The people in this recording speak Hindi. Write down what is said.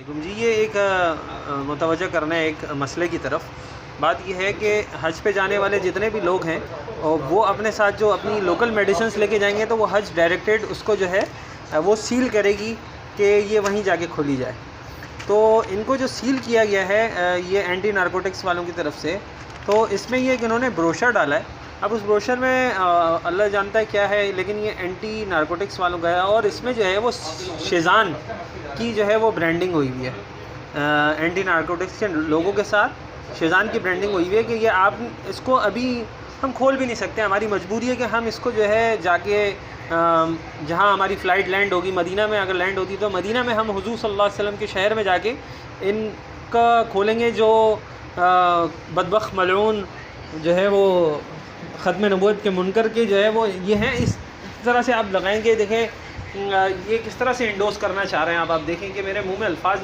वालेकुम जी, ये एक मुतवज्जह करना है एक मसले की तरफ। बात ये है कि हज पे जाने वाले जितने भी लोग हैं वो अपने साथ जो अपनी लोकल मेडिसिन्स लेके जाएंगे तो वो हज डायरेक्टेड उसको जो है वो सील करेगी कि ये वहीं जाके खोली जाए। तो इनको जो सील किया गया है ये एंटी नारकोटिक्स वालों की तरफ से, तो इसमें ये कि इन्होंने ब्रोशर डाला है। अब उस ब्रोशर में अल्लाह जानता है क्या है, लेकिन ये एंटी नारकोटिक्स वालों का है और इसमें जो है वो शेज़ान की जो है वो ब्रांडिंग हुई हुई है। एंटी नारकोटिक्स के लोगों के साथ शेज़ान की ब्रांडिंग हुई हुई है कि ये आप इसको अभी हम खोल भी नहीं सकते। हमारी मजबूरी है कि हम इसको जो है जाके जहाँ हमारी फ़्लाइट लैंड होगी, मदीना में अगर लैंड होती तो मदीना में हम हुज़ूर सल्लल्लाहु अलैहि वसल्लम के शहर में जाके इनका खोलेंगे जो बदबख्त मलऊन जो है वो ख़त्म नबूवत के मुनकर के जो है वो ये हैं। इस तरह से आप लगाएंगे, देखें ये किस तरह से इंडोस करना चाह रहे हैं आप देखें कि मेरे मुंह में अल्फाज